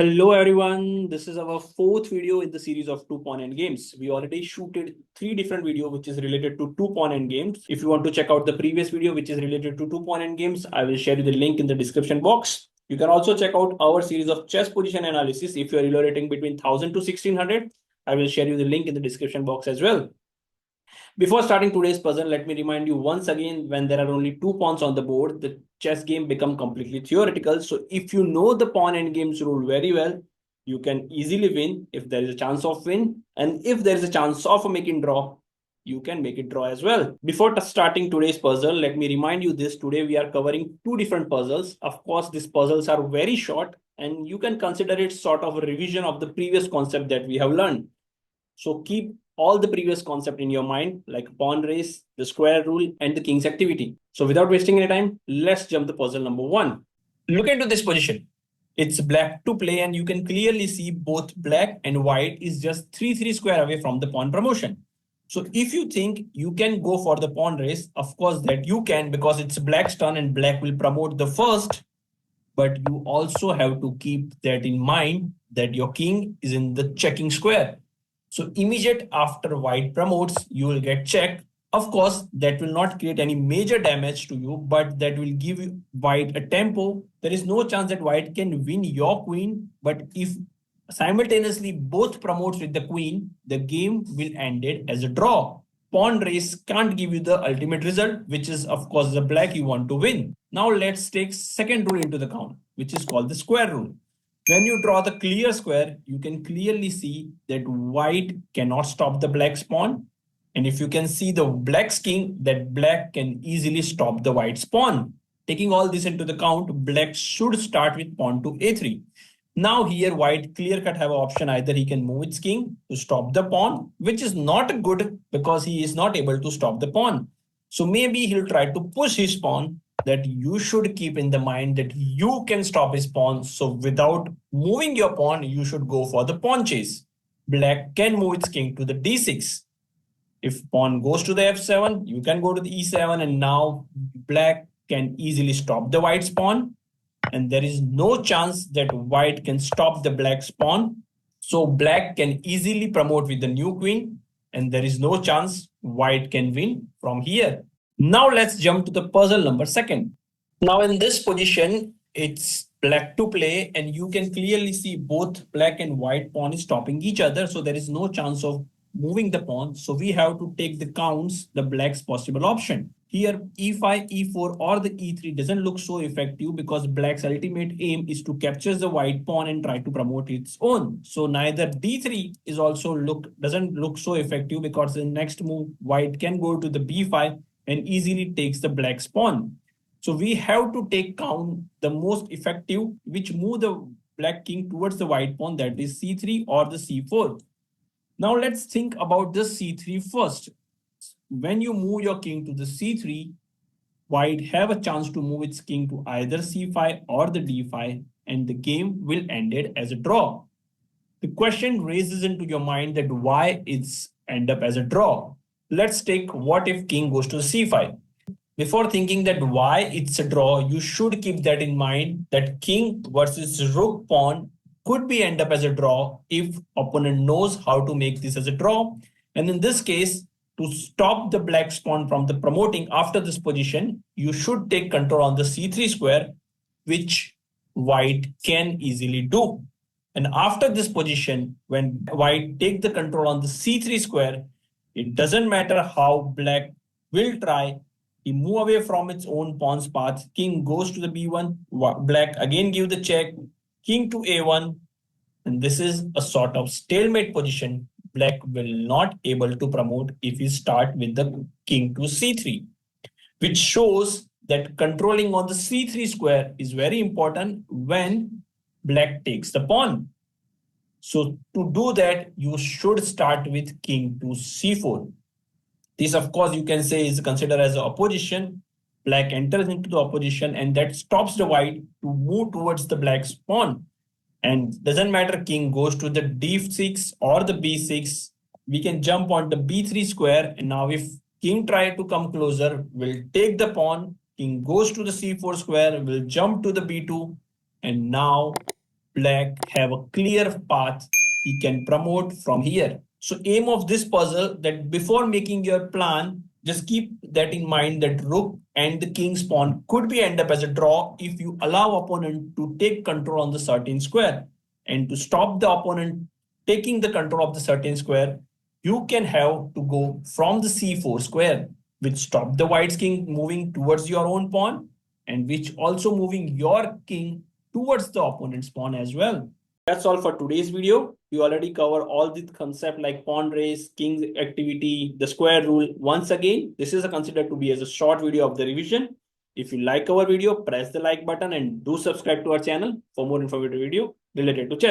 Hello everyone, this is our fourth video in the series of two pawn endgames. We already shooted three different videos which is related to two pawn endgames. If you want to check out the previous video which is related to two pawn endgames, I will share you the link in the description box. You can also check out our series of chess position analysis if you are evaluating between 1000 to 1600. I will share you the link in the description box as well. Before starting today's puzzle, let me remind you once again, when there are only two pawns on the board, the chess game become completely theoretical. So if you know the pawn endgames rule very well, you can easily win if there is a chance of win. And if there is a chance of making draw, you can make it draw as well. Before starting today's puzzle, let me remind you this. Today we are covering two different puzzles. Of course, these puzzles are very short and you can consider it sort of a revision of the previous concept that we have learned. So keep all the previous concept in your mind, like pawn race, the square rule, and the king's activity. So without wasting any time, let's jump to puzzle number one. Look into this position. It's black to play, and you can clearly see both black and white is just 3-3 square away from the pawn promotion. So if you think you can go for the pawn race, of course that you can, because it's black's turn and black will promote the first. But you also have to keep that in mind that your king is in the checking square. So immediate after white promotes, you will get checked. Of course, that will not create any major damage to you, but that will give white a tempo. There is no chance that white can win your queen, but if simultaneously both promotes with the queen, the game will end it as a draw. Pawn race can't give you the ultimate result, which is of course the black you want to win. Now let's take second rule into the count, which is called the square rule. When you draw the clear square, you can clearly see that white cannot stop the black's pawn. And if you can see the black's king, that black can easily stop the white's pawn. Taking all this into the count, black should start with pawn to a3. Now here white clear cut have an option, either he can move its king to stop the pawn, which is not good because he is not able to stop the pawn. So maybe he'll try to push his pawn. That you should keep in the mind that you can stop his pawn. So without moving your pawn, you should go for the pawn chase. Black can move its king to the d6. If pawn goes to the f7, you can go to the e7, and now black can easily stop the white's pawn. And there is no chance that white can stop the black's pawn. So black can easily promote with the new queen, and there is no chance white can win from here. Now let's jump to the puzzle number second. Now in this position, it's black to play, and you can clearly see both black and white pawn is stopping each other. So there is no chance of moving the pawn. So we have to take the counts, the black's possible option. Here e5, e4 or the e3 doesn't look so effective because black's ultimate aim is to capture the white pawn and try to promote its own. So neither d3 is also doesn't look so effective because the next move white can go to the b5 and easily takes the black's pawn. So we have to take count the most effective, which move the black king towards the white pawn, that is c3 or the c4. Now let's think about the c3 first. When you move your king to the c3, white have a chance to move its king to either c5 or the d5, and the game will end it as a draw. The question raises into your mind that why it's end up as a draw. Let's take what if king goes to c5. Before thinking that why it's a draw, you should keep that in mind that king versus rook pawn could be end up as a draw if opponent knows how to make this as a draw. And in this case, to stop the black's pawn from the promoting after this position, you should take control on the c3 square, which white can easily do. And after this position, when white take the control on the c3 square, it doesn't matter how black will try. He move away from its own pawn's path. King goes to the b1. Black again give the check. King to a1. And this is a sort of stalemate position. Black will not able to promote if he start with the king to c3, which shows that controlling on the c3 square is very important when black takes the pawn. So to do that, you should start with king to c4. This, of course, you can say is considered as an opposition. Black enters into the opposition, and that stops the white to move towards the black's pawn. And doesn't matter king goes to the d6 or the b6, we can jump on the b3 square. And now if king try to come closer, we'll take the pawn. King goes to the c4 square, will jump to the b2. And now black have a clear path he can promote from here. So aim of this puzzle that before making your plan, just keep that in mind that rook and the king's pawn could be end up as a draw if you allow opponent to take control on the certain square. And to stop the opponent taking the control of the certain square, you can have to go from the c4 square, which stop the white's king moving towards your own pawn and which also moving your king towards the opponent's pawn as well. That's all for today's video. We already covered all the concept like pawn race, king's activity, the square rule. Once again, this is considered to be as a short video of the revision. If you like our video, press the like button and do subscribe to our channel for more informative video related to chess.